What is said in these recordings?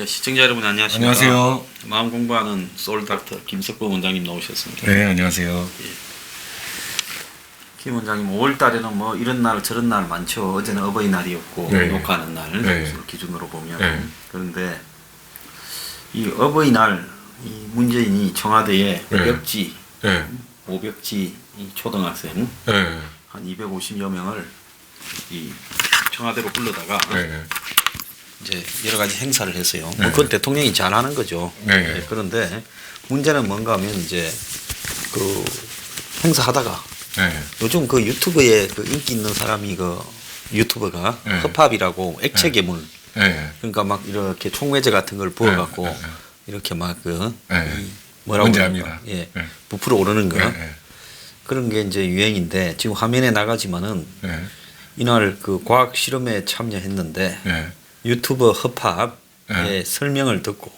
예, 시청자 여러분 안녕하십니까. 안녕하세요. 마음 공부하는 소울닥터 김석범 원장님 나오셨습니다. 네, 안녕하세요. 김 원장님 5월 달에는 뭐 이런 날 저런 날 많죠. 어제는 어버이날이었고 네. 녹화하는 날 네. 기준으로 보면 네. 그런데 이 어버이날 이 문재인이 청와대에 네. 500지 이 초등학생 네. 한 250여 명을 이 청와대로 불러다가 네. 이제 여러 가지 행사를 했어요. 네. 뭐 그건 대통령이 잘하는 거죠. 네. 그런데 문제는 뭔가 하면 이제 그 행사하다가 네. 요즘 그 유튜브에 그 인기 있는 사람이 그 유튜버가 네. 허팝이라고 액체 괴물 네. 그러니까 막 이렇게 총매제 같은 걸 부어갖고 네. 이렇게 막 그 네. 뭐라고 뭔지 그럴까? 압니다. 예, 네. 부풀어 오르는 거 네. 그런 게 이제 유행인데 지금 화면에 나가지만은 네. 이날 그 과학 실험에 참여했는데 네. 유튜버 허팝의 네. 설명을 듣고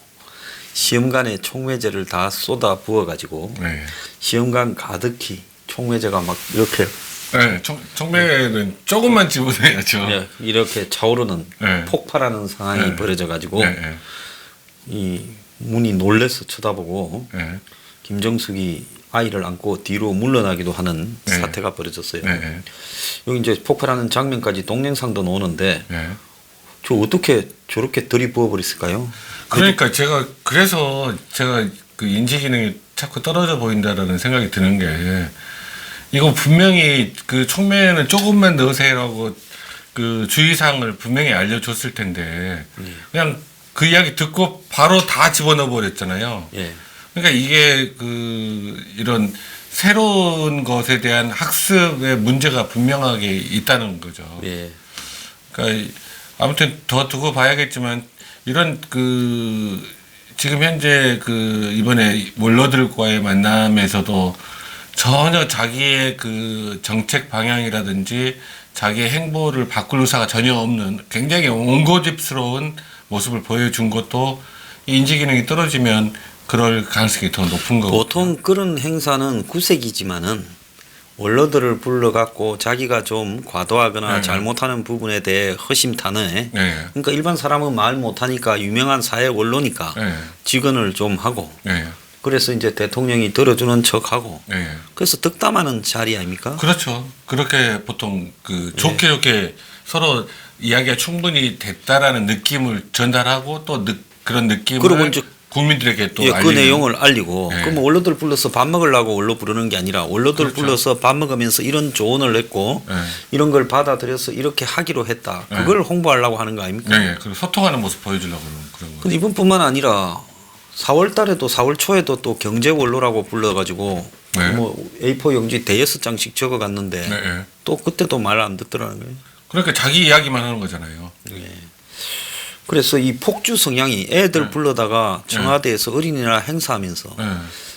시험관에 총매제를 다 쏟아 부어가지고 네. 시험관 가득히 총매제가 막 이렇게 네. 청매는 조금만 집어내야죠. 예, 이렇게 차오르는 네. 폭발하는 상황이 네. 벌어져가지고 네. 이 문이 놀래서 쳐다보고 네. 김정숙이 아이를 안고 뒤로 물러나기도 하는 네. 사태가 벌어졌어요. 네. 여기 이제 폭발하는 장면까지 동영상도 나오는데 네. 저 어떻게 저렇게 들이부어 버렸을까요? 그러니까 그래서 제가 그 인지 기능이 자꾸 떨어져 보인다라는 생각이 드는 게 이거 분명히 그 총매는 조금만 넣으세요라고 그 주의사항을 분명히 알려줬을 텐데 그냥 그 이야기 듣고 바로 다 집어넣어 버렸잖아요. 예. 그러니까 이게 그 이런 새로운 것에 대한 학습의 문제가 분명하게 있다는 거죠. 예. 그러니까 아무튼 더 두고 봐야겠지만 이런 그 지금 현재 그 이번에 원로들과의 만남에서도 전혀 자기의 그 정책 방향이라든지 자기의 행보를 바꿀 의사가 전혀 없는 굉장히 옹고집스러운 모습을 보여준 것도 인지 기능이 떨어지면 그럴 가능성이 더 높은 거고. 보통 그런 행사는 구색이지만은 원로들을 불러갖고 자기가 좀 과도하거나 네. 잘못하는 부분에 대해 허심탄회. 네. 그러니까 일반 사람은 말 못하니까 유명한 사회 원로니까 네. 직언을 좀 하고 네. 그래서 이제 대통령이 들어주는 척하고 네. 그래서 덕담하는 자리 아닙니까? 그렇죠. 그렇게 보통 그 좋게 서로 이야기가 충분히 됐다라는 느낌을 전달하고 또 그런 느낌을 그러고 이제 국민들에게 또 예, 그 알리는. 내용을 알리고 네. 그럼 원로들 불러서 밥 먹으려고 원로 부르는 게 아니라 원로들 그렇죠. 불러서 밥 먹으면서 이런 조언을 했고 네. 이런 걸 받아들여서 이렇게 하기로 했다. 그걸 홍보하려고 하는 거 아닙니까? 네. 그리고 소통하는 모습 보여주려고 그런 거. 근데 이번뿐만 아니라 4월 달에도 4월 초에도 또 경제 원로라고 불러가지고 네. 뭐 A4 용지 대여섯 장씩 적어갔는데 네. 또 그때도 말 안 듣더라는 거예요. 그러니까 자기 이야기만 하는 거잖아요. 그래서 이 폭주 성향이 애들 불러다가 청와대에서 어린이날 행사하면서 네.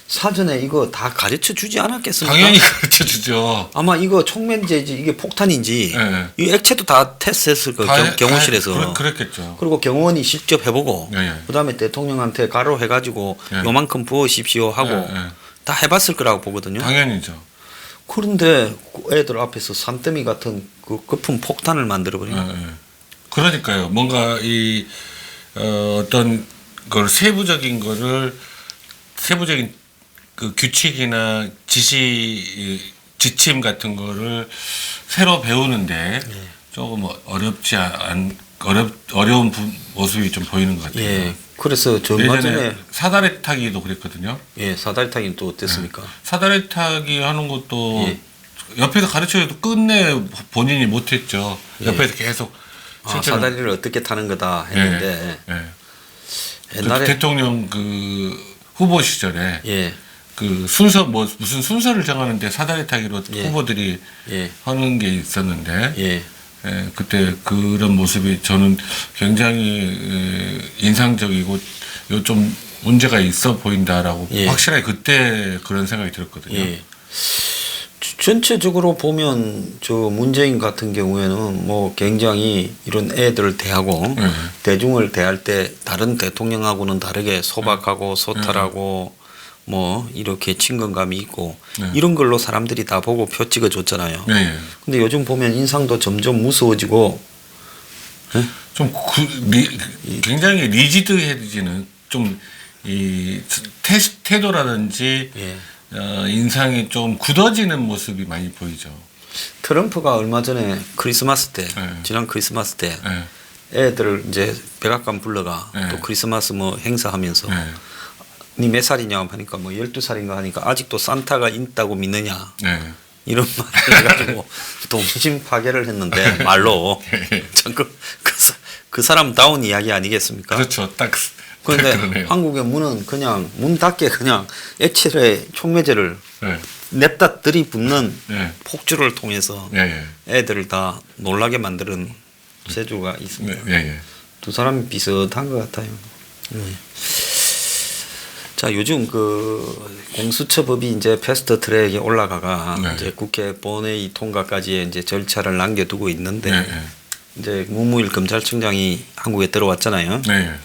사전에 이거 다 가르쳐 주지 않았겠습니까? 당연히 가르쳐 주죠. 아마 이거 총매제인지 이게 폭탄인지 네. 이 액체도 다 테스트했을 거 경호실에서. 그랬겠죠. 그리고 경호원이 직접 해보고 네. 그다음에 대통령한테 가로 해가지고 네. 요만큼 부으십시오 하고 네. 다 해봤을 거라고 보거든요. 당연히죠. 그런데 애들 앞에서 산더미 같은 그 거품 폭탄을 만들어버리는 네. 그러니까요. 뭔가 이 어떤 걸 세부적인 그 규칙이나 지침 같은 거를 새로 배우는데 조금 어려운 모습이 좀 보이는 것 같아요. 예. 그래서 저 얼마 전에 예전에 사다리 타기도 그랬거든요. 예 사다리 타기는 또 어땠습니까? 사다리 타기 하는 것도 예. 옆에서 가르쳐줘도 끝내 본인이 못했죠. 옆에서 계속 실제로 사다리를 어떻게 타는 거다 했는데 옛날에 그 대통령 그 후보 시절에 예. 그 순서 무슨 순서를 정하는데 사다리 타기로 후보들이 예. 하는 게 있었는데 예. 그때 그런 모습이 저는 굉장히 인상적이고 이거 좀 문제가 있어 보인다라고 확실하게 그때 그런 생각이 들었거든요. 예. 전체적으로 보면 저 문재인 같은 경우에는 뭐 굉장히 이런 애들을 대하고 대중을 대할 때 다른 대통령하고는 다르게 소박하고 소탈하고 뭐 이렇게 친근감이 있고 이런 걸로 사람들이 다 보고 표 찍어줬잖아요. 근데 요즘 보면 인상도 점점 무서워지고 굉장히 리지드해지는 좀 이 태도라든지 예. 인상이 좀 굳어지는 모습이 많이 보이죠. 트럼프가 얼마 전에 크리스마스 때, 네. 지난 크리스마스 때 네. 애들을 이제 백악관 불러가 네. 또 크리스마스 뭐 행사하면서 네. 니 몇 살이냐 하니까 뭐 12살인가 하니까 아직도 산타가 있다고 믿느냐 네. 이런 말을 해가지고 동심 파괴를 했는데 말로 참 그 사람다운 이야기 아니겠습니까? 그렇죠. 딱 그런데 그러네요. 한국의 문은 그냥 문 닫게 그냥 액체의 촉매제를 네. 냅다 들이붓는 네. 폭주를 통해서 네. 애들을 다 놀라게 만드는 재주가 있습니다. 네. 네. 두 사람이 비슷한 것 같아요. 네. 자, 요즘 그 공수처법이 이제 패스트 트랙에 올라가가 네. 이제 국회 본회의 통과까지의 이제 절차를 남겨두고 있는데 네. 이제 문무일 검찰청장이 한국에 들어왔잖아요. 네.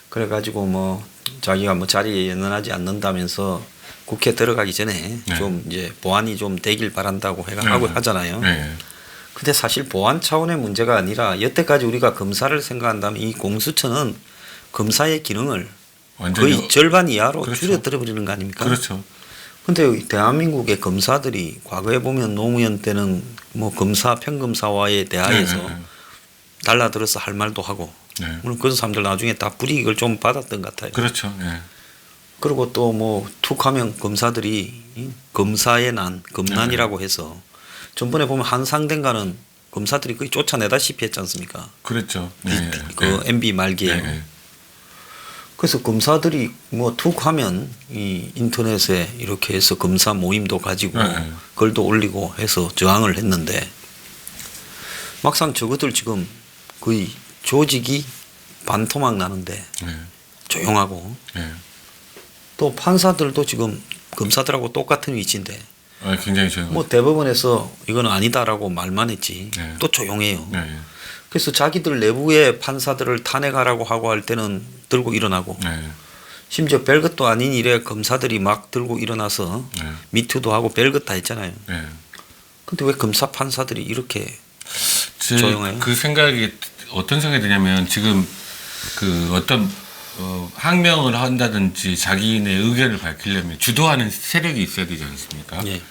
그래가지고 뭐 자기가 뭐 자리에 연연하지 않는다면서 국회 들어가기 전에 네. 좀 이제 보완이 좀 되길 바란다고 네. 하고 하잖아요. 네. 근데 사실 보완 차원의 문제가 아니라 여태까지 우리가 검사를 생각한다면 이 공수처는 검사의 기능을 거의 절반 이하로 그렇죠. 줄여들어 버리는 거 아닙니까? 그렇죠. 근데 대한민국의 검사들이 과거에 보면 노무현 때는 뭐 검사 평검사와의 대화에서 네. 달라들어서 할 말도 하고 네. 물론 그런 사람들 나중에 다 불이익을 좀 받았던 것 같아요. 그렇죠. 네. 그리고 또 뭐 툭하면 검사들이 이 검사의 난, 검난이라고 해서 전번에 보면 한상댕가는 검사들이 거의 쫓아내다시피 했지 않습니까? 그렇죠. 네. 그 MB 말기에. 네. 그래서 검사들이 뭐 툭하면 이 인터넷에 이렇게 해서 검사 모임도 가지고 네. 글도 올리고 해서 저항을 했는데 막상 저것들 지금 거의 조직이 반토막 나는데 네. 조용하고 네. 또 판사들도 지금 검사들하고 똑같은 위치인데 굉장히 좋은 뭐 대법원에서 이건 아니다라고 말만 했지 네. 또 조용해요. 네. 그래서 자기들 내부의 판사들을 탄핵하라고 하고 할 때는 들고 일어나고 네. 심지어 별것도 아닌 일에 검사들이 막 들고 일어나서 네. 미투도 하고 별것 다 했잖아요. 네. 근데 왜 검사 판사들이 이렇게 제 조용해요? 그 생각이 어떤 생각이 드냐면 지금 그 어떤 항명을 한다든지 자기네 의견을 밝히려면 주도하는 세력이 있어야 되지 않습니까? 예.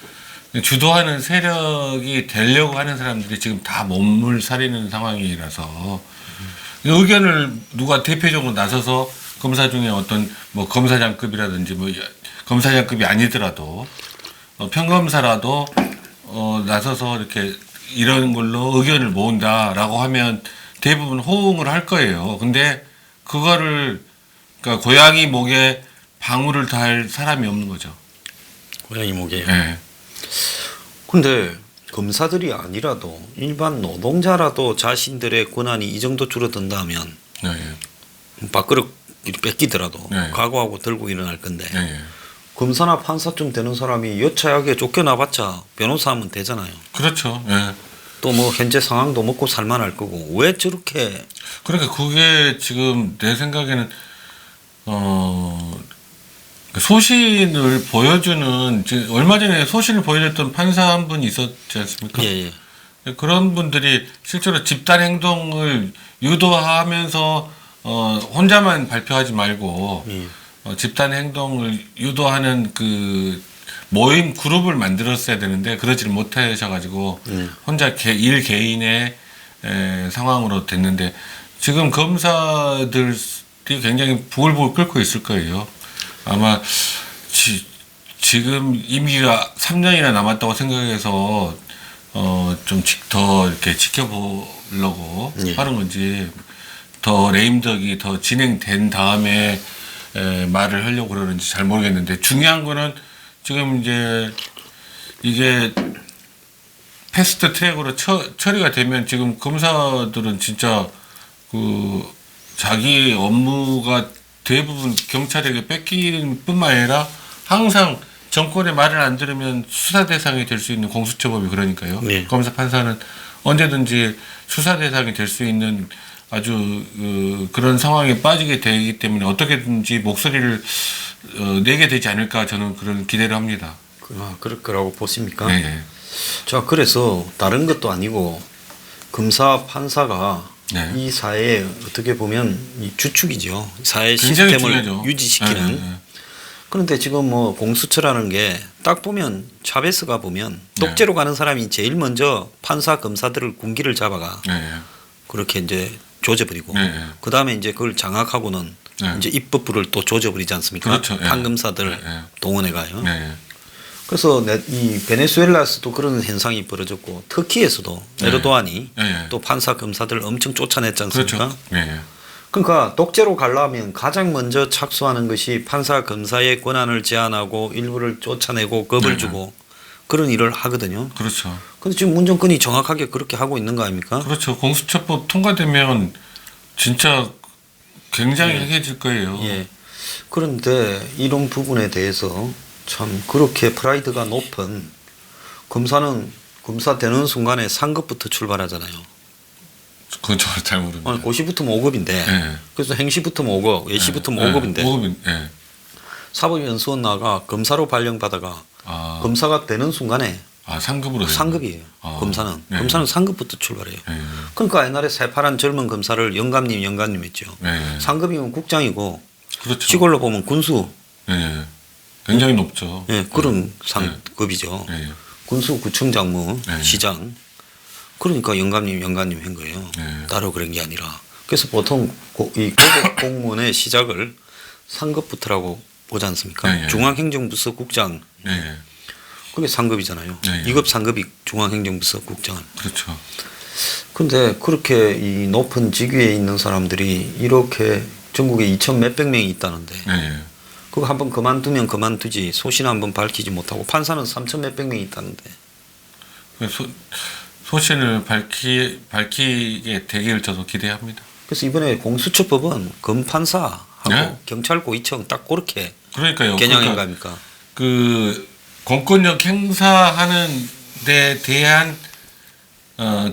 주도하는 세력이 되려고 하는 사람들이 지금 다 몸을 사리는 상황이라서 의견을 누가 대표적으로 나서서 검사 중에 어떤 뭐 검사장급이라든지 뭐 검사장급이 아니더라도 평검사라도 나서서 이렇게 이런 걸로 의견을 모은다라고 하면 대부분 호응을 할 거예요. 근데 그거를 그러니까 고양이 목에 방울을 달 사람이 없는 거죠. 고양이 목이에요. 네. 근데 검사들이 아니라도 일반 노동자라도 자신들의 권한이 이 정도 줄어든다면 네. 밥그릇 뺏기더라도 네. 각오하고 들고 일어날 건데 네. 검사나 판사쯤 되는 사람이 여차하게 쫓겨나봤자 변호사 하면 되잖아요. 그렇죠. 네. 또 뭐 현재 상황도 먹고 살만할 거고 왜 저렇게 그러니까 그게 지금 내 생각에는 소신을 보여주는 얼마 전에 소신을 보여줬던 판사 한 분이 있었지 않습니까? 예. 그런 분들이 실제로 집단 행동을 유도하면서 혼자만 발표하지 말고 집단 행동을 유도하는 그 모임 그룹을 만들었어야 되는데 그러지를 못하셔가지고 혼자 일 개인의 상황으로 됐는데 지금 검사들이 굉장히 부글부글 끓고 있을 거예요. 아마 지금 임기가 3년이나 남았다고 생각해서 좀 더 이렇게 지켜보려고 하는 건지 더 레임덕이 더 진행된 다음에 말을 하려고 그러는지 잘 모르겠는데 중요한 거는 지금 이제 이게 패스트 트랙으로 처리가 되면 지금 검사들은 진짜 그 자기 업무가 대부분 경찰에게 뺏기는 뿐만 아니라 항상 정권의 말을 안 들으면 수사 대상이 될 수 있는 공수처법이 그러니까요. 네. 검사 판사는 언제든지 수사 대상이 될 수 있는 아주 그런 상황에 빠지게 되기 때문에 어떻게든지 목소리를 내게 되지 않을까 저는 그런 기대를 합니다. 그럴 거라고 보십니까? 네. 자, 그래서 다른 것도 아니고 검사 판사가 네. 이 사회에 어떻게 보면 이 주축이죠. 사회 굉장히 시스템을 중요하죠. 유지시키는. 네, 네. 그런데 지금 뭐 공수처라는 게 딱 보면 차베스가 보면 네. 독재로 가는 사람이 제일 먼저 판사 검사들을 군기를 잡아가 네. 그렇게 이제 조져버리고 네, 네. 그 다음에 이제 그걸 장악하고는 네. 이제 입법부를 또 조져버리지 않습니까? 그렇죠. 네. 판검사들 네. 동원해가요. 네. 그래서 이 베네수엘라에서도 그런 현상이 벌어졌고 터키에서도 네. 에르도안이 네. 또 판사 검사들 엄청 쫓아냈지 않습니까? 그렇죠. 네. 그러니까 독재로 가려면 가장 먼저 착수하는 것이 판사 검사의 권한을 제한하고 일부를 쫓아내고 겁을 네. 주고 그런 일을 하거든요. 그렇죠. 근데 지금 문 정권이 정확하게 그렇게 하고 있는 거 아닙니까? 그렇죠. 공수처법 통과되면 진짜 굉장히 해해질 거예요. 예. 그런데 이런 부분에 대해서 참 그렇게 프라이드가 높은 검사는 검사 되는 순간에 상급부터 출발하잖아요. 그건 저 잘 모릅니다. 아니, 고시부터면 5급인데 네. 그래서 행시부터면 5급, 예시부터면 5급인데 5급인. 네. 사법연수원 나가 검사로 발령받아가 아, 검사가 되는 순간에 상급으로 상급이에요. 아, 검사는 네. 검사는 상급부터 출발해요. 네. 그러니까 옛날에 새파란 젊은 검사를 영감님 했죠. 네. 상급이면 국장이고 그렇죠. 시골로 보면 군수, 네. 굉장히 높죠. 예, 그런 상급이죠. 네. 군수, 구청장무, 네. 시장. 그러니까 영감님 한 거예요. 네. 따로 그런 게 아니라. 그래서 보통 이 고급 공무원의 시작을 상급부터라고 보지 않습니까? 네. 중앙행정부서 국장. 네. 그게 상급이잖아요. 네. 2급 상급이 중앙행정부서 국장은. 그렇죠. 근데 그렇게 이 높은 직위에 있는 사람들이 이렇게 전국에 2천 몇백 명이 있다는데 네. 그거 한번 그만두면 그만두지 소신 한번 밝히지 못하고 판사는 3천 몇백 명이 있다는데 소신을 밝히게 되기를 저도 기대합니다. 그래서 이번에 공수처법은 검판사하고 네? 경찰고위청 딱 그렇게 그러니까요. 개념인 그러니까 겁니까? 그 공권력 행사하는 데 대한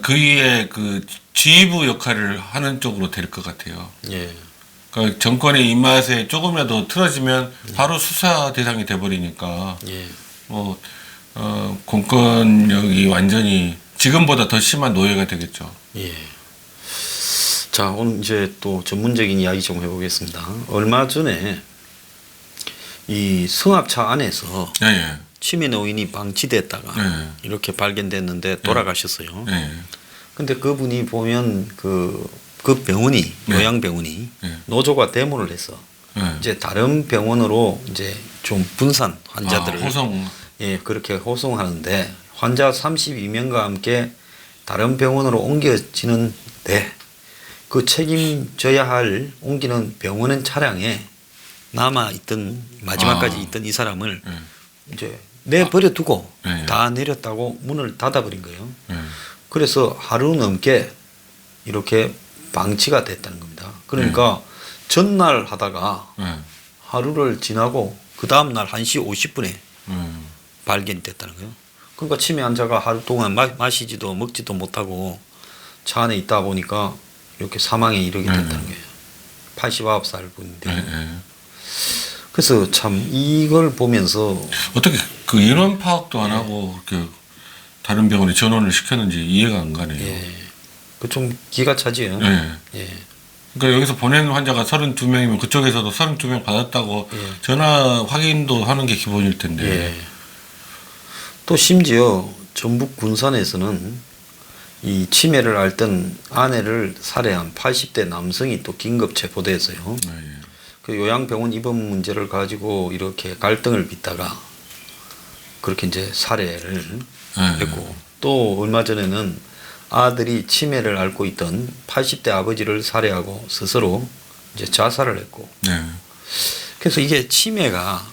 그 위에 그 지휘부 역할을 하는 쪽으로 될 것 같아요. 예. 그러니까 정권의 입맛에 조금이라도 틀어지면 바로 수사 대상이 돼버리니까 예. 공권력이 완전히 지금보다 더 심한 노예가 되겠죠. 예. 자, 오늘 이제 또 전문적인 이야기 좀 해보겠습니다. 얼마 전에 이 성합차 안에서 예, 예. 치매 노인이 방치됐다가 예. 이렇게 발견됐는데 돌아가셨어요. 예. 근데 그분이 보면 그 병원이 요양병원이 네. 노조가 데모를 해서 예. 이제 다른 병원으로 이제 좀 분산 환자들을 호송. 예, 그렇게 호송하는데 환자 32명과 함께 다른 병원으로 옮겨지는데 그 책임져야 할 옮기는 병원은 차량에 남아 있던 마지막까지 있던 이 사람을 이제 내버려 두고 다 내렸다고 문을 닫아버린 거예요. 그래서 하루 넘게 이렇게 방치가 됐다는 겁니다. 그러니까 전날 하다가 하루를 지나고 그 다음 날 1시 50분에 발견이 됐다는 거예요. 그러니까 치매 환자가 하루 동안 마시지도 먹지도 못하고 차 안에 있다 보니까 이렇게 사망에 이르게 됐다는 거예요. 89살 분인데. 그래서 참 이걸 보면서 어떻게 그 인원 파악도 안 하고 그렇게 다른 병원에 전원을 시켰는지 이해가 안 가네요. 예. 그 좀 기가 차지요. 예. 예. 그러니까 여기서 보낸 환자가 32명이면 그쪽에서도 32명 받았다고 전화 확인도 하는 게 기본일 텐데. 예. 또 심지어 전북 군산에서는 이 치매를 앓던 아내를 살해한 80대 남성이 또 긴급 체포됐어요. 그 요양병원 입원 문제를 가지고 이렇게 갈등을 빚다가 그렇게 이제 살해를 했고 또 얼마 전에는 아들이 치매를 앓고 있던 80대 아버지를 살해하고 스스로 이제 자살을 했고 그래서 이게 치매가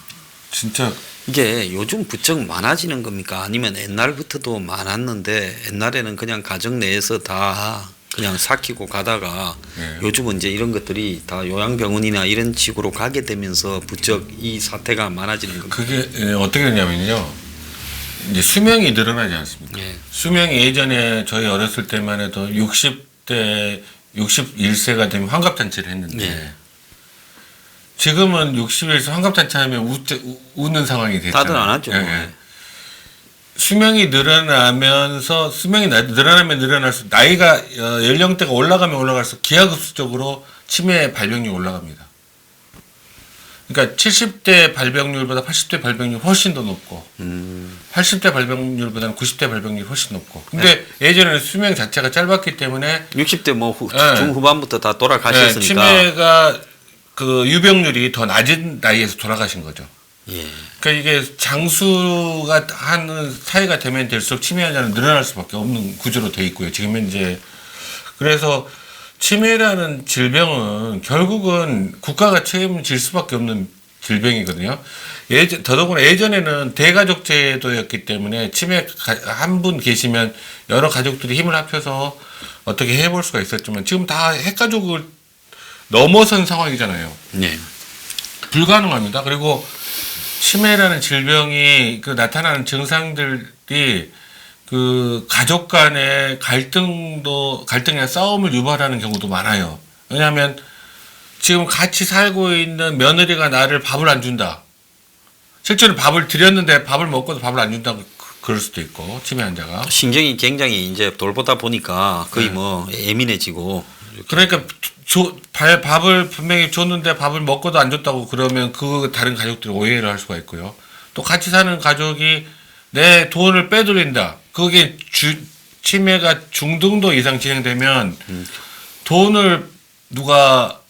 진짜 이게 요즘 부쩍 많아지는 겁니까? 아니면 옛날부터도 많았는데 옛날에는 그냥 가정 내에서 다 그냥 삭히고 가다가 요즘은 이제 이런 것들이 다 요양병원이나 이런 식으로 가게 되면서 부쩍 이 사태가 많아지는 겁니다. 그게 어떻게 되냐면요. 이제 수명이 늘어나지 않습니까? 예. 수명이 예전에 저희 어렸을 때만 해도 60대 61세가 되면 환갑잔치를 했는데 지금은 61세 환갑잔치 하면 웃는 상황이 됐잖아요. 다들 안 하죠. 예. 수명이 늘어나면서 늘어나면 늘어날수록 나이가 연령대가 올라가면 올라갈수록 기하급수적으로 치매 발병률이 올라갑니다. 그러니까 70대 발병률보다 80대 발병률이 훨씬 더 높고 80대 발병률보다는 90대 발병률이 훨씬 높고 근데 예전에는 수명 자체가 짧았기 때문에 60대 뭐 네. 중후반부터 다 돌아가셨으니까. 치매가 그 유병률이 더 낮은 나이에서 돌아가신 거죠. 예. 그러니까 이게 장수가 하는 사회가 되면 될수록 치매 환자는 늘어날 수밖에 없는 구조로 돼 있고요. 지금 현재 그래서 치매라는 질병은 결국은 국가가 책임질 수밖에 없는 질병이거든요. 더더구나 예전에는 대가족 제도였기 때문에 치매 한 분 계시면 여러 가족들이 힘을 합쳐서 어떻게 해볼 수가 있었지만 지금 다 핵가족을 넘어선 상황이잖아요. 네. 불가능합니다. 그리고 치매라는 질병이 그 나타나는 증상들이 그 가족 간의 갈등이나 싸움을 유발하는 경우도 많아요. 왜냐하면 지금 같이 살고 있는 며느리가 나를 밥을 안 준다. 실제로 밥을 드렸는데 밥을 먹고도 밥을 안 준다고 그럴 수도 있고 치매 환자가. 신경이 굉장히 이제 돌보다 보니까 거의 네. 뭐 예민해지고. 그러니까 밥을 분명히 줬는데 밥을 먹고도 안 줬다고 그러면 그 다른 가족들이 오해를 할 수가 있고요. 또 같이 사는 가족이 내 돈을 빼돌린다. 그게 치매가 중등도 이상 진행되면 돈을 누가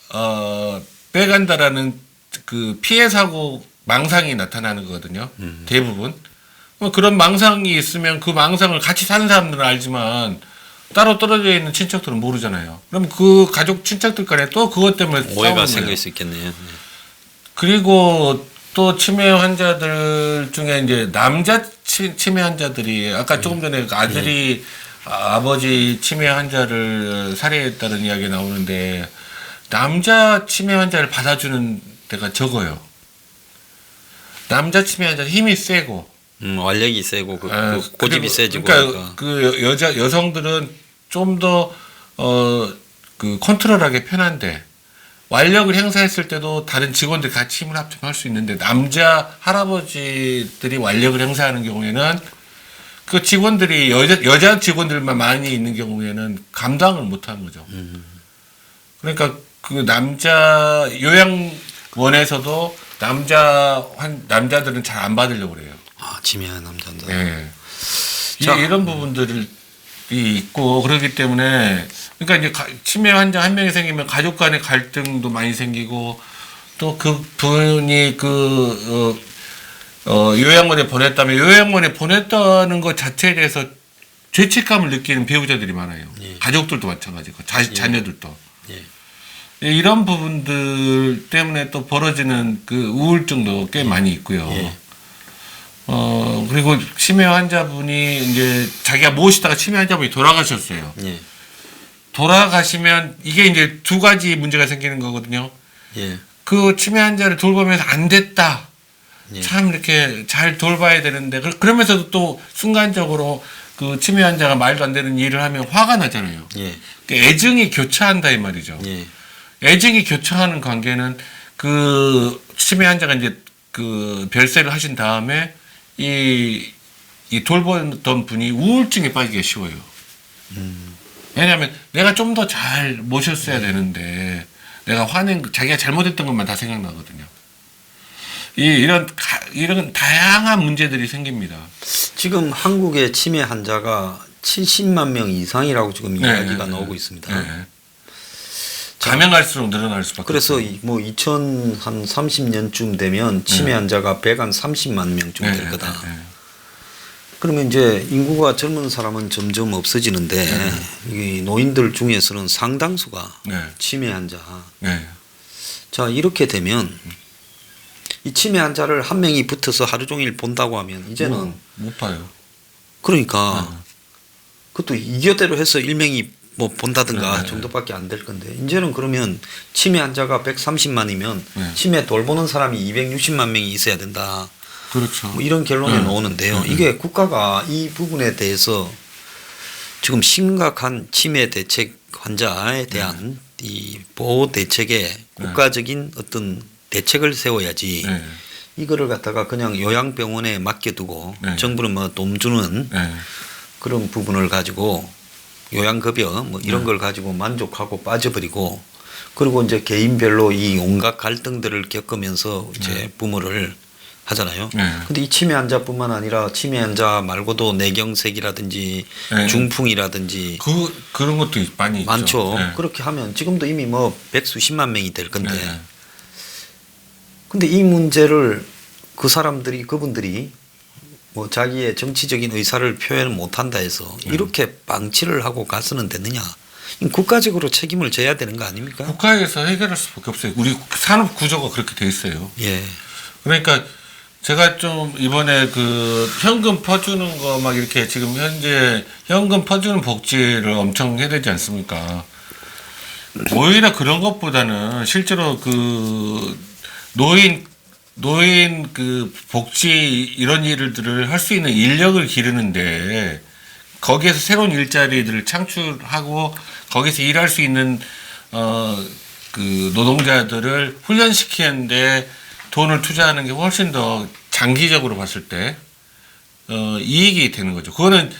빼간다라는 그 피해 사고 망상이 나타나는 거거든요. 대부분. 그런 망상이 있으면 그 망상을 같이 사는 사람들은 알지만 따로 떨어져 있는 친척들은 모르잖아요. 그럼 그 가족 친척들 간에 또 그것 때문에 오해가 싸우는 생길 거예요. 수 있겠네요. 그리고 또 치매 환자들 중에 이제 남자 치매 환자들이 아까 조금 전에 아들이 아버지 치매 환자를 살해했다는 이야기 나오는데 남자 치매 환자를 받아주는 데가 적어요. 남자 치매 환자는 힘이 세고 완력이 세고 그 고집이 그리고 세지고 그러니까 그 여성들은 좀 더 그 컨트롤하기 편한데 완력을 행사했을 때도 다른 직원들 같이 힘을 합치면 할 수 있는데 남자 할아버지들이 완력을 행사하는 경우에는 그 직원들이 여자 직원들만 많이 있는 경우에는 감당을 못하는 거죠. 그러니까 그 남자 요양원에서도 남자들은 잘 안 받으려고 그래요. 아, 치매한 남자들. 네. 자. 이런 부분들이 있고 그렇기 때문에 그러니까 이제 치매 환자 한 명이 생기면 가족 간의 갈등도 많이 생기고 또 그 분이 요양원에 보냈다면 요양원에 보냈다는 것 자체에 대해서 죄책감을 느끼는 배우자들이 많아요. 예. 가족들도 마찬가지고 자녀들도. 예. 이런 부분들 때문에 또 벌어지는 그 우울증도 꽤 많이 있고요. 예. 그리고 치매 환자분이 이제 자기가 모시다가 치매 환자분이 돌아가셨어요. 예. 돌아가시면 이게 이제 두 가지 문제가 생기는 거거든요. 예. 그 치매 환자를 돌보면서 안 됐다. 예. 참 이렇게 잘 돌봐야 되는데 그러면서도 또 순간적으로 그 치매 환자가 말도 안 되는 일을 하면 화가 나잖아요. 예. 그러니까 애증이 교차한다 이 말이죠. 예. 애증이 교차하는 관계는 그 치매 환자가 이제 그 별세를 하신 다음에 이 돌보던 분이 우울증에 빠지기가 쉬워요. 왜냐하면 내가 좀 더 잘 모셨어야 되는데 내가 자기가 잘못했던 것만 다 생각나거든요. 이런 다양한 문제들이 생깁니다. 지금 한국의 치매 환자가 70만 명 이상이라고 지금 이야기가 나오고 있습니다. 네. 가면 갈수록 늘어날 수밖에 그래서 없어요. 뭐 2030년쯤 되면 치매 환자가 130만 명쯤 될 거다. 그러면 이제 인구가 젊은 사람은 점점 없어지는데 이 노인들 중에서는 상당수가 치매 환자. 자, 이렇게 되면 이 치매 환자를 한 명이 붙어서 하루 종일 본다고 하면 이제는 못 봐요. 그러니까 그것도 이교대로 해서 일명이 뭐 본다든가 네. 정도밖에 안 될 건데 이제는 그러면 치매 환자가 130만이면 네. 치매 돌보는 사람이 260만 명이 있어야 된다. 그렇죠. 뭐 이런 결론이 나오는데요. 이게 국가가 이 부분에 대해서 지금 심각한 치매 대책 환자에 대한 이 보호 대책에 국가적인 어떤 대책을 세워야지 이거를 갖다가 그냥 요양병원에 맡겨두고 네. 정부는 뭐 돈 주는 네. 그런 부분을 가지고 요양급여 뭐 이런 네. 걸 가지고 만족하고 빠져버리고 그리고 이제 개인별로 이 온갖 갈등들을 겪으면서 이제 부모를 하잖아요. 네. 근데 이 치매 환자뿐만 아니라 치매 환자 말고도 뇌경색이라든지 네. 중풍이라든지 그런 것도 많이 있죠. 많죠. 네. 그렇게 하면 지금도 이미 뭐 백수십만 명이 될 건데 네. 근데 이 문제를 그분들이 뭐 자기의 정치적인 의사를 표현을 못한다 해서 이렇게 방치를 하고 가서는 되느냐. 국가적으로 책임을 져야 되는 거 아닙니까? 국가에서 해결할 수밖에 없어요. 우리 산업 구조가 그렇게 돼 있어요. 예. 그러니까 제가 좀 이번에 그 현금 퍼주는 거 막 이렇게 지금 현재 현금 퍼주는 복지를 엄청 해야 되지 않습니까? 오히려 그런 것보다는 실제로 그 노인 그 복지 이런 일들을 할 수 있는 인력을 기르는데 거기에서 새로운 일자리들을 창출하고 거기서 일할 수 있는 그 노동자들을 훈련시키는데 돈을 투자하는 게 훨씬 더 장기적으로 봤을 때 이익이 되는 거죠. 그거는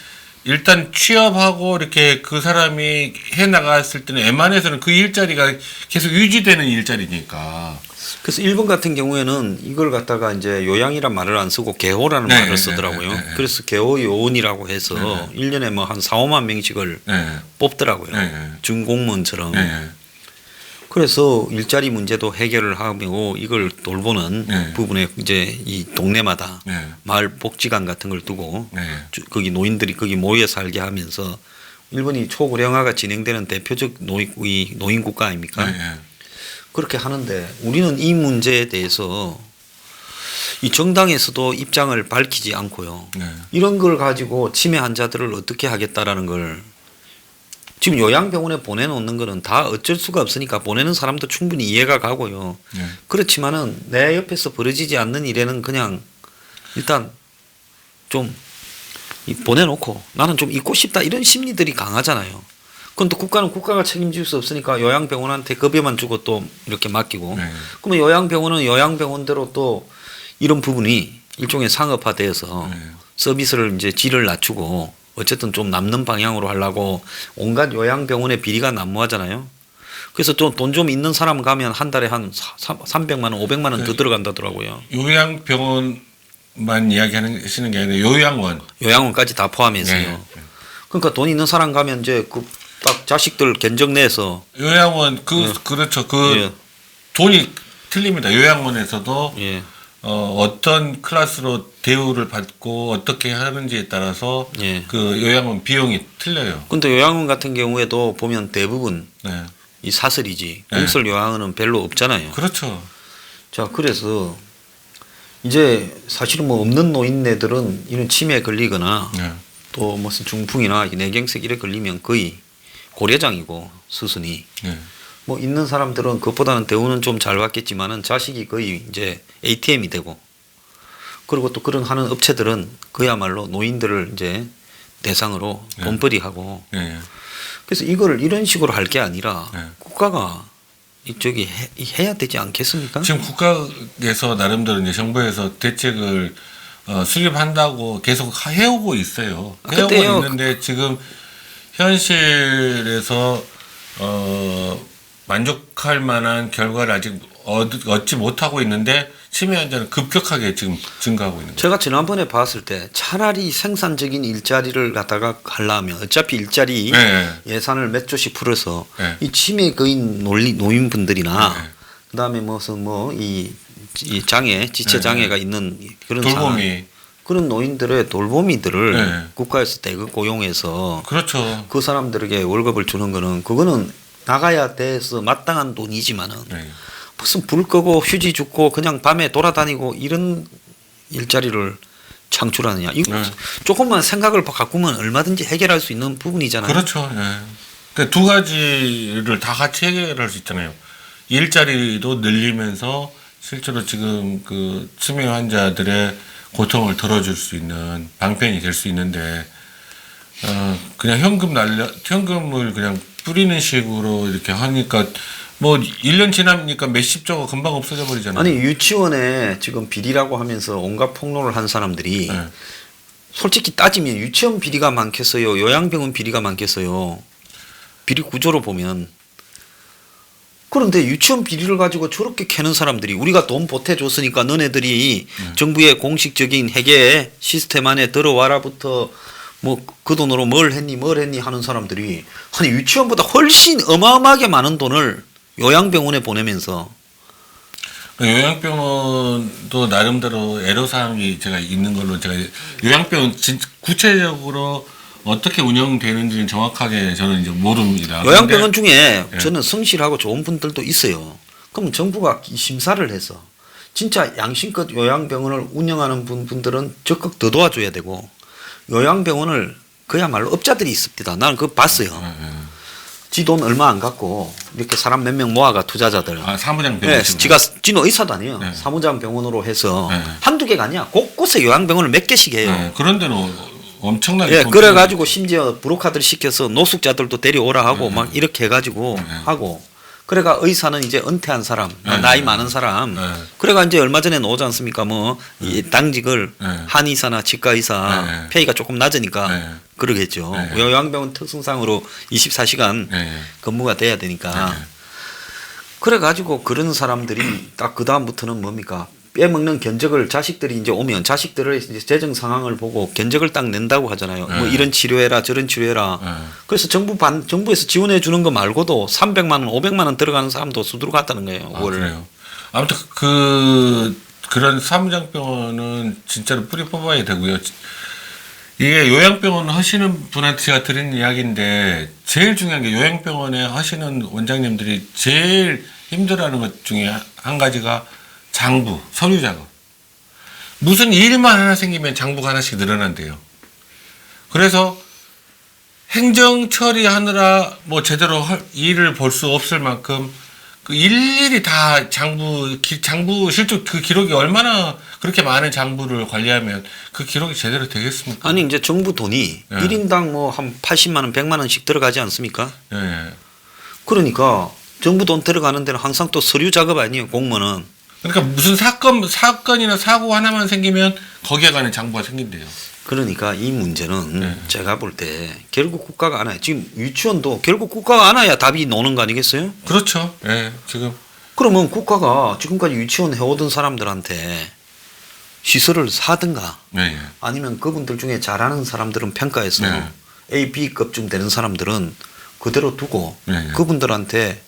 일단 취업하고 이렇게 그 사람이 해 나갔을 때는 웬만해서는 그 일자리가 계속 유지되는 일자리니까. 그래서 일본 같은 경우에는 이걸 갖다가 이제 요양이란 말을 안 쓰고 개호라는 네, 말을 네, 쓰더라고요. 네, 네, 네. 그래서 개호 요원이라고 해서 네, 1년에 뭐 한 4, 5만 명씩을 네. 뽑더라고요. 네, 네. 준공무원처럼. 네. 그래서 일자리 문제도 해결을 하고 이걸 돌보는 네. 부분에 이제 이 동네마다 네. 마을 복지관 같은 걸 두고 네. 거기 노인들이 거기 모여 살게 하면서 일본이 초고령화가 진행되는 대표적 노인 국가 아닙니까? 네. 네. 그렇게 하는데 우리는 이 문제에 대해서 이 정당에서도 입장을 밝히지 않고요. 네. 이런 걸 가지고 치매 환자들을 어떻게 하겠다라는 걸 지금 요양병원에 보내놓는 거는 다 어쩔 수가 없으니까 보내는 사람도 충분히 이해가 가고요. 네. 그렇지만은 내 옆에서 벌어지지 않는 일에는 그냥 일단 좀 보내놓고 나는 좀 있고 싶다 이런 심리들이 강하잖아요. 그럼 또 국가는 국가가 책임질 수 없으니까 요양병원한테 급여만 주고 또 이렇게 맡기고 네. 그러면 요양병원은 요양병원대로 또 이런 부분이 일종의 상업화되어서 네. 서비스를 이제 질을 낮추고 어쨌든 좀 남는 방향으로 하려고 온갖 요양병원의 비리가 난무하잖아요. 그래서 좀 돈 좀 있는 사람 가면 한 달에 한 300만 원, 500만 원 더 들어간다더라고요. 요양병원만 이야기하시는 게 아니라 요양원. 요양원까지 다 포함해서요. 네. 그러니까 돈 있는 사람 가면 이제 그 딱 자식들 견적 내서 요양원 예. 그렇죠. 예. 돈이 틀립니다. 요양원에서도 예. 어떤 클래스로 대우를 받고 어떻게 하는지에 따라서 예. 그 요양원 비용이 틀려요. 근데 요양원 같은 경우에도 보면 대부분 네. 이 사설이지 네. 공설 요양원은 별로 없잖아요. 그렇죠. 자, 그래서 이제 사실은 뭐 없는 노인네들은 이런 치매에 걸리거나 네. 또 무슨 중풍이나 뇌경색 이래 걸리면 거의 고려장이고 수순이 네. 뭐 있는 사람들은 그것보다는 대우는 좀 잘 받겠지만은 자식이 거의 이제 ATM이 되고 그리고 또 그런 하는 업체들은 그야말로 노인들을 이제 대상으로 네. 돈벌이하고 네. 그래서 이거를 이런 식으로 할 게 아니라 네. 국가가 이쪽이 해야 되지 않겠습니까? 지금 국가에서 나름대로 이제 정부에서 대책을 수립한다고 계속 해오고 있어요. 해오고 근데요, 있는데 지금 현실에서 만족할 만한 결과를 아직 얻지 못하고 있는데 치매 환자는 급격하게 지금 증가하고 있는 거예요. 제가 지난번에 봤을 때 차라리 생산적인 일자리를 갖다가 하려면 어차피 일자리 네. 예산을 몇 조씩 풀어서 네. 이 치매 거인 노인분들이나 네. 그다음에 무슨 뭐 이 장애 지체 장애가 있는 그런 돌봄이 그런 노인들의 돌보미들을 네. 국가에서 대거 고용해서 그렇죠. 그 사람들에게 월급을 주는 거는 그거는 나가야 돼서 마땅한 돈이지만은 네. 무슨 불 끄고 휴지 줍고 그냥 밤에 돌아다니고 이런 일자리를 창출하느냐 이거 네. 조금만 생각을 바꾸면 얼마든지 해결할 수 있는 부분이잖아요. 그렇죠. 네. 그러니까 두 가지를 다 같이 해결할 수 있잖아요. 일자리도 늘리면서 실제로 지금 그 치매 환자들의 고통을 덜어줄 수 있는 방편이 될 수 있는데 그냥 현금을 그냥 뿌리는 식으로 이렇게 하니까 뭐 1년 지나니까 몇십 조가 금방 없어져 버리잖아요. 아니 유치원에 지금 비리라고 하면서 온갖 폭로를 한 사람들이 네. 솔직히 따지면 유치원 비리가 많겠어요? 요양병원 비리가 많겠어요? 비리 구조로 보면. 그런데 유치원 비리를 가지고 저렇게 캐는 사람들이 우리가 돈 보태줬으니까 너네들이 정부의 공식적인 회계 시스템 안에 들어와라부터 뭐 그 돈으로 뭘 했니 하는 사람들이 아니 유치원보다 훨씬 어마어마하게 많은 돈을 요양병원에 보내면서 요양병원도 나름대로 애로사항이 제가 있는 걸로 제가 요양병원 구체적으로 어떻게 운영되는지는 정확하게 저는 이제 모릅니다. 요양병원 중에 예. 저는 성실하고 좋은 분들도 있어요. 그럼 정부가 심사를 해서 진짜 양심껏 요양병원을 운영하는 분들은 적극 더 도와줘야 되고 요양병원을 그야말로 업자들이 있습니다. 나는 그거 봤어요. 지 돈 얼마 안 갖고 이렇게 사람 몇 명 모아가 투자자들. 아, 사무장 병원. 네, 지는 의사도 아니에요. 네. 사무장 병원으로 해서 네. 한두 개가 아니야. 곳곳에 요양병원을 몇 개씩 해요. 네, 그런 데는 엄청나게. 예, 돈 그래가지고 심지어 브로커들 시켜서 노숙자들도 데려오라 하고 네. 막 이렇게 해가지고 네. 하고 그래가 의사는 이제 은퇴한 사람, 네. 나이 많은 사람, 네. 그래가 이제 얼마 전에 나오지 않습니까? 뭐 이 당직을 네. 한의사나 치과의사 네. 페이가 조금 낮으니까 네. 그러겠죠. 네. 요양병원 특성상으로 24시간 네. 근무가 돼야 되니까. 네. 그래가지고 그런 사람들이 딱 그 다음부터는 뭡니까? 빼먹는 견적을 자식들이 이제 오면 자식들의 이제 재정 상황을 보고 견적을 딱 낸다고 하잖아요. 뭐 네. 이런 치료해라 저런 치료해라. 네. 그래서 정부에서 지원해 주는 거 말고도 300만 원, 500만 원 들어가는 사람도 수두룩 같다는 거예요. 아, 월. 그래요. 아무튼 그런 사무장병원은 진짜로 뿌리 뽑아야 되고요. 이게 요양병원 하시는 분한테 제가 드린 이야기인데 제일 중요한 게 요양병원에 하시는 원장님들이 제일 힘들어하는 것 중에 한 가지가 장부, 서류 작업. 무슨 일만 하나 생기면 장부가 하나씩 늘어난대요. 그래서 행정 처리하느라 뭐 제대로 일을 볼 수 없을 만큼 그 일일이 다 장부 실적 그 기록이 얼마나 그렇게 많은 장부를 관리하면 그 기록이 제대로 되겠습니까? 아니 이제 정부 돈이 네. 1인당 뭐 한 80만 원, 100만 원씩 들어가지 않습니까? 예. 그러니까 정부 돈 들어가는 데는 항상 또 서류 작업 아니에요. 공무원은. 그러니까 무슨 사건이나 사고 하나만 생기면 거기에 관한 장부가 생긴대요. 그러니까 이 문제는 네. 제가 볼 때 결국 국가가 안 해요. 지금 유치원도 결국 국가가 안 해야 답이 나오는 거 아니겠어요? 그렇죠. 예, 지금. 그러면 국가가 지금까지 유치원 해오던 사람들한테 시설을 사든가 예, 예. 아니면 그분들 중에 잘하는 사람들은 평가해서 네. A, B급쯤 되는 사람들은 그대로 두고 네. 그분들한테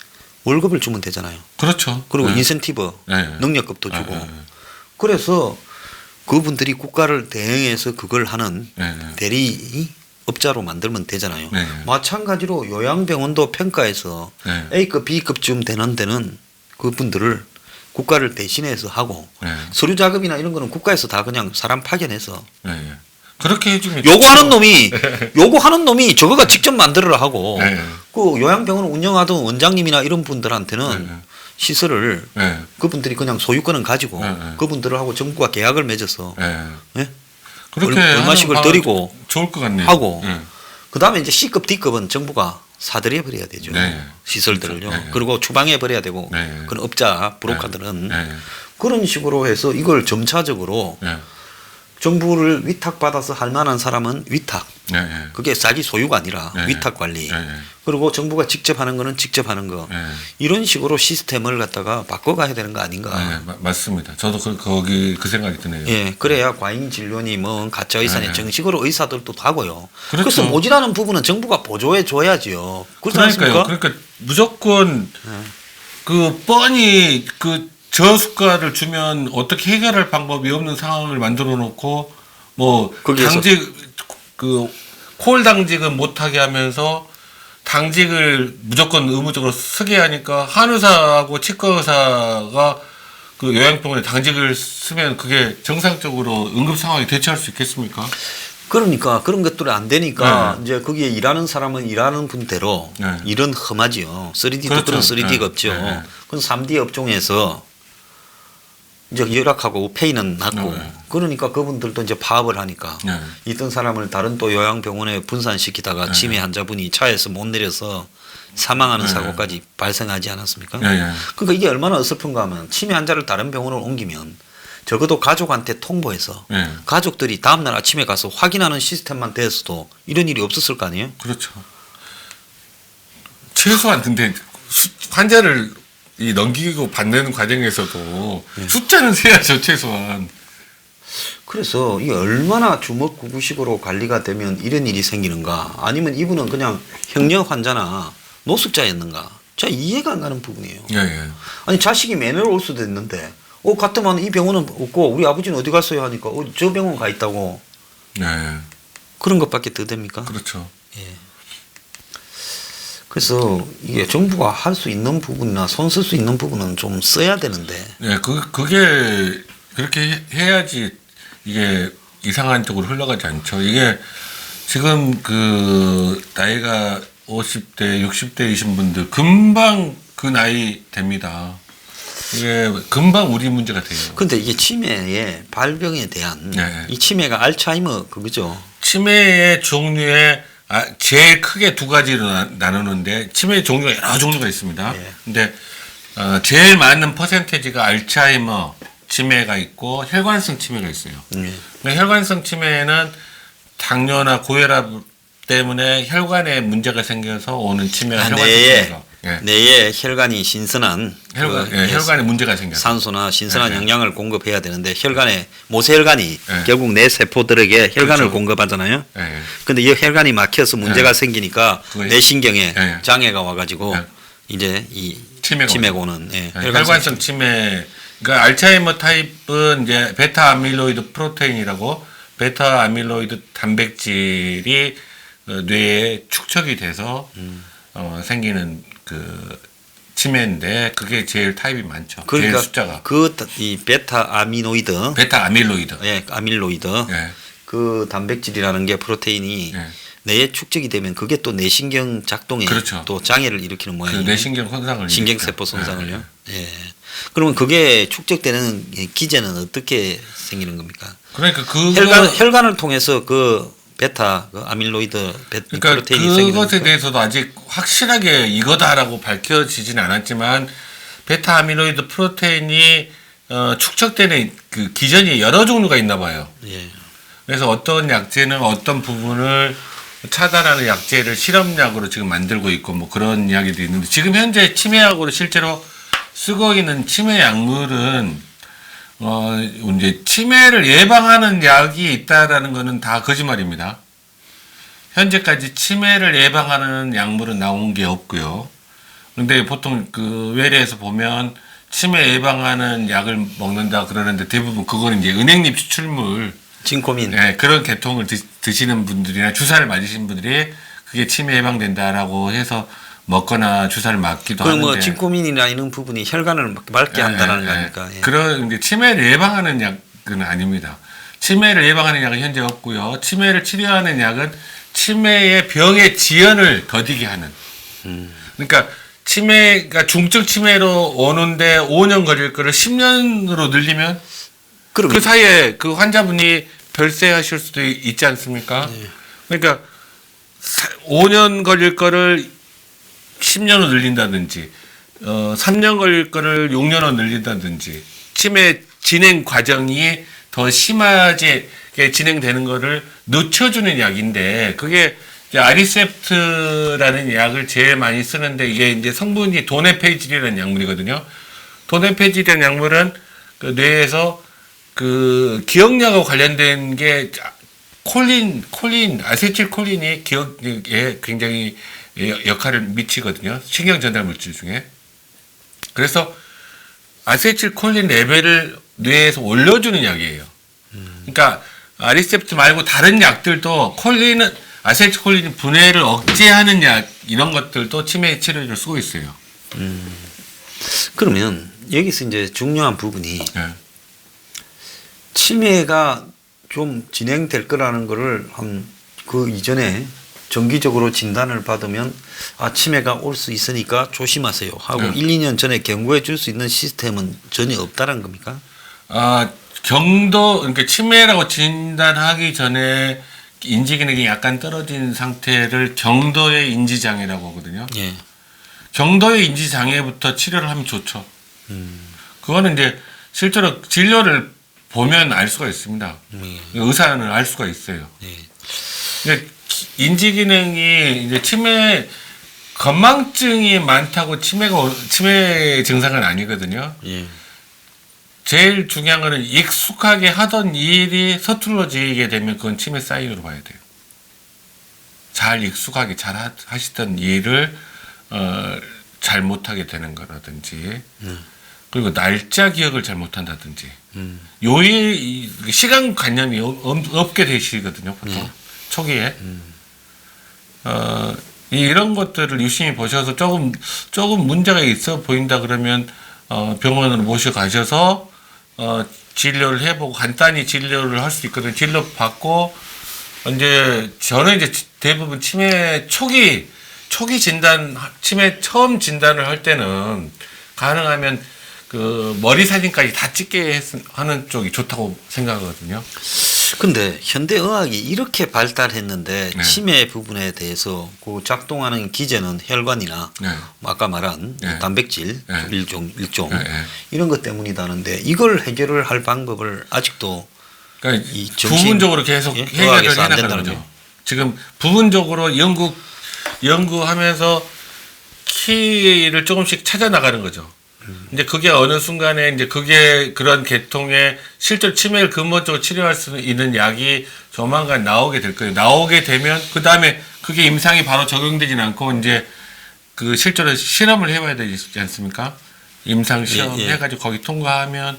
월급을 주면 되잖아요. 그렇죠. 그리고 예. 인센티브, 네. 능력급도 주고. 예, 예, 그래서 그분들이 국가를 대행해서 그걸 하는 예, 예. 대리업자로 만들면 되잖아요. 네. 마찬가지로 요양병원도 평가해서 네. A급, B급쯤 되는 데는 그분들을 국가를 대신해서 하고 네. 서류 작업이나 이런 거는 국가에서 다 그냥 사람 파견해서 예, 예. 그렇게 해주면 요구하는 놈이 저거가 직접 만들어라 하고 네. 그 요양병원을 운영하던 원장님이나 이런 분들한테는 네. 시설을 예. 그분들이 그냥 소유권은 가지고 네. 그분들하고 정부가 계약을 맺어서 예. 예? 그렇게 얼마씩을 하는 드리고 좋을 것 같네요. 하고 예. 그다음에 이제 C급, D급은 정부가 사들여 버려야 되죠. 네. 시설들을요. 그렇죠. 네. 그리고 추방해 버려야 되고 네. 그런 업자, 브로커들은 예. 그런 식으로 해서 이걸 점차적으로 예. 정부를 위탁받아서 할 만한 사람은 위탁. 예. 예. 그게 자기 소유가 아니라 네. 위탁 관리. 예. 그리고 정부가 직접 하는 거는 직접 하는 거. 예. 이런 식으로 시스템을 갖다가 바꿔가야 되는 거 아닌가. 예. 맞습니다. 저도 거기 그 생각이 드네요. 예, 그래야 과잉 진료니 뭐 가짜 의사니 네. 정식으로 의사들도 하고요. 그렇죠. 그래서 모자라는 부분은 정부가 보조해 줘야지요. 그렇지 그러니까요. 않습니까? 그러니까 무조건 네. 그 뻔히 그 저수가를 주면 어떻게 해결할 방법이 없는 상황을 만들어 놓고 뭐 거기에서. 당직 그 콜 당직은 못하게 하면서 당직을 무조건 의무적으로 쓰게 하니까 한의사하고 치과의사가 그 요양병원에 당직을 쓰면 그게 정상적으로 응급 상황에 대처할 수 있겠습니까? 그러니까 그런 것들이 안 되니까 네. 이제 거기에 일하는 사람은 일하는 분대로 네. 일은 험하지요. 3D도 그렇죠. 그런 3D가 네. 없죠. 네. 그건 3D 업종에서 이제 열악하고 폐인은 낮고 네. 그러니까 그분들도 이제 파업을 하니까 네. 있던 사람을 다른 또 요양병원에 분산시키다가 네. 치매 환자분이 차에서 못 내려서 사망하는 네. 사고까지 발생하지 않았습니까? 네. 네. 그러니까 이게 얼마나 어설픈가 하면 치매 환자를 다른 병원으로 옮기면 적어도 가족한테 통보해서 네. 가족들이 다음날 아침에 가서 확인하는 시스템만 됐어도 이런 일이 없었을 거 아니에요? 그렇죠. 최소한 근데 환자를 이 넘기고 받는 과정에서도 숫자는 세야죠 최소한. 그래서 이게 얼마나 주먹구구식으로 관리가 되면 이런 일이 생기는가 아니면 이분은 그냥 형량 환자나 노숙자였는가 자 이해가 안 가는 부분이에요. 예, 예. 아니 자식이 매너를 올 수도 있는데 같으면 이 병원은 없고 우리 아버지는 어디 갔어요 하니까 저 병원 가 있다고 네. 그런 것밖에 더 됩니까? 그렇죠. 예. 그래서 이게 정부가 할 수 있는 부분이나 손 쓸 수 있는 부분은 좀 써야 되는데 네, 그게 그렇게 해야지 이게 이상한 쪽으로 흘러가지 않죠. 이게 지금 그 나이가 50대, 60대이신 분들 금방 그 나이 됩니다. 이게 금방 우리 문제가 돼요. 근데 이게 치매의 발병에 대한 네. 이 치매가 알츠하이머 그거죠. 치매의 종류에 제일 크게 두 가지로 나누는데 치매의 종류가 여러 종류가 있습니다. 예. 근데 제일 많은 퍼센테이지가 알츠하이머 치매가 있고 혈관성 치매가 있어요. 근데 혈관성 치매는 당뇨나 고혈압 때문에 혈관에 문제가 생겨서 오는 치매가 혈관성 치매가. 예. 뇌에 혈관이 신선한 혈관에 문제가 생겨서 산소나 신선한 예. 영양을 공급해야 되는데 혈관에 모세혈관이 예. 결국 뇌 세포들에게 혈관을 그렇죠. 공급하잖아요. 예. 근데 이 혈관이 막혀서 문제가 예. 생기니까 그거 뇌신경에 예. 장애가 와가지고 예. 이제 이 치매가 오는 혈관성 치매. 그러니까 알츠하이머 타입은 이제 베타 아밀로이드 프로테인이라고 베타 아밀로이드 단백질이 뇌에 축적이 돼서 생기는 그 치매인데 그게 제일 타입이 많죠. 그러니까 제일 숫자가 이 베타 아미노이드, 베타 아밀로이드. 아밀로이드 예. 그 단백질이라는 게 프로테인이 예. 뇌에 축적이 되면 그게 또 뇌신경 작동에 그렇죠. 또 장애를 일으키는 그 모양이에요. 뇌신경 손상을 신경세포 일으키죠. 손상을요. 예. 그러면 그게 축적되는 기제는 어떻게 생기는 겁니까? 그러니까 혈관을 통해서 그 베타 그 아밀로이드 그러니까 프로테인이 생기는 그것에 겁니까? 대해서도 아직 확실하게 이거다라고 밝혀지지는 않았지만 베타 아밀로이드 프로테인이 축적되는 그 기전이 여러 종류가 있나 봐요. 예. 그래서 어떤 약제는 어떤 부분을 차단하는 약제를 실험약으로 지금 만들고 있고 뭐 그런 이야기도 있는데 지금 현재 치매약으로 실제로 쓰고 있는 치매 약물은 이제 치매를 예방하는 약이 있다라는 거는 다 거짓말입니다. 현재까지 치매를 예방하는 약물은 나온 게 없고요. 근데 보통 그 외래에서 보면 치매 예방하는 약을 먹는다 그러는데 대부분 그거는 이제 은행잎 추출물 진코민. 네, 그런 계통을 드시는 분들이나 주사를 맞으신 분들이 그게 치매 예방된다라고 해서 먹거나 주사를 맞기도 그럼 하는데 뭐 진코민이나 이런 부분이 혈관을 맑게 한다는 거니까. 예. 그런 이제 치매를 예방하는 약은 아닙니다. 치매를 예방하는 약은 현재 없고요. 치매를 치료하는 약은 치매의 병의 지연을 더디게 하는. 그러니까 치매가 중증 치매로 오는데 5년 걸릴 거를 10년으로 늘리면 그럼 그 사이에 그 환자분이 별세하실 수도 있지 않습니까? 그러니까 5년 걸릴 거를 10년으로 늘린다든지 3년 걸릴 거를 6년으로 늘린다든지 치매 진행 과정이 더 심하게 진행되는 거를 늦춰주는 약인데 그게 이제 아리셉트라는 약을 제일 많이 쓰는데 이게 이제 성분이 도네페질이라는 약물이거든요. 도네페질이라는 약물은 그 뇌에서 그 기억력하고 관련된 게 아세틸콜린이 기억에 굉장히 역할을 미치거든요. 신경 전달 물질 중에. 그래서 아세틸콜린 레벨을 뇌에서 올려주는 약이에요. 그러니까 아리셉트 말고 다른 약들도 아세틸콜린 분해를 억제하는 약 이런 것들도 치매 치료를 쓰고 있어요. 그러면 여기서 이제 중요한 부분이 네. 치매가 좀 진행될 거라는 거를 그 이전에 정기적으로 진단을 받으면 치매가 올 수 있으니까 조심하세요 하고 네. 1, 2년 전에 경고해 줄 수 있는 시스템은 전혀 없다는 겁니까? 경도, 그러니까 치매라고 진단하기 전에 인지 기능이 약간 떨어진 상태를 경도의 인지 장애라고 하거든요. 예. 경도의 인지 장애부터 치료를 하면 좋죠. 그거는 이제 실제로 진료를 보면 알 수가 있습니다. 의사는 알 수가 있어요. 예. 근데 인지 기능이 이제 치매 건망증이 많다고 치매 증상은 아니거든요. 예. 제일 중요한 거는 익숙하게 하던 일이 서툴러지게 되면 그건 치매 사인으로 봐야 돼요. 잘 익숙하게 잘 하시던 일을 잘 못하게 되는 거라든지 그리고 날짜 기억을 잘 못한다든지 요일 시간 관념이 없게 되시거든요. 보통 초기에 이런 것들을 유심히 보셔서 조금 문제가 있어 보인다 그러면 병원으로 모셔가셔서 진료를 해보고 간단히 진료를 할 수 있거든요. 진료 받고 저는 이제 대부분 치매 초기 진단, 치매 처음 진단을 할 때는 가능하면 그 머리 사진까지 다 찍게 하는 쪽이 좋다고 생각하거든요. 근데 현대의학이 이렇게 발달했는데 네. 치매 부분에 대해서 그 작동하는 기제는 혈관이나 네. 아까 말한 네. 단백질 네. 일종 네. 이런 것 때문이다는데 이걸 해결을 할 방법을 아직도 그러니까 이 정신- 부분적으로 계속 예? 해결을 의학에서 안 해나가는 된다는 거죠. 거예요. 지금 부분적으로 연구하면서 키를 조금씩 찾아 나가는 거죠. 이제 그게 어느 순간에 이제 그게 그런 계통의 실제 치매를 근본적으로 치료할 수 있는 약이 조만간 나오게 될 거예요. 나오게 되면 그 다음에 그게 임상이 바로 적용되지는 않고 이제 그 실제로 실험을 해봐야 되지 않습니까? 임상 시험 예, 예. 해가지고 거기 통과하면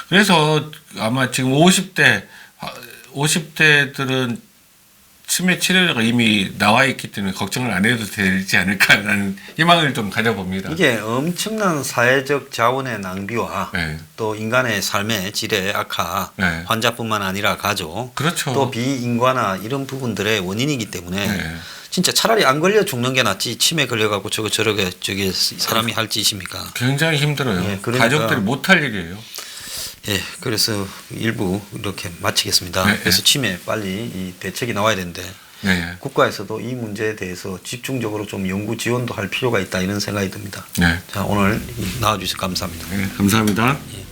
그래서 아마 지금 50대들은 치매 치료제가 이미 나와 있기 때문에 걱정을 안 해도 되지 않을까라는 희망을 좀 가져봅니다. 이게 엄청난 사회적 자원의 낭비와 네. 또 인간의 삶의 질의 악화, 네. 환자뿐만 아니라 가족, 그렇죠. 또 비인과나 이런 부분들의 원인이기 때문에 네. 진짜 차라리 안 걸려 죽는 게 낫지 치매 걸려갖고 저게 사람이 할 짓입니까? 굉장히 힘들어요. 예, 그러니까- 가족들이 못할 일이에요. 예, 그래서 일부 이렇게 마치겠습니다. 네, 그래서 치매 빨리 이 대책이 나와야 되는데 네. 국가에서도 이 문제에 대해서 집중적으로 좀 연구 지원도 할 필요가 있다 이런 생각이 듭니다. 네. 자, 오늘 나와주셔서 감사합니다. 네. 감사합니다. 예.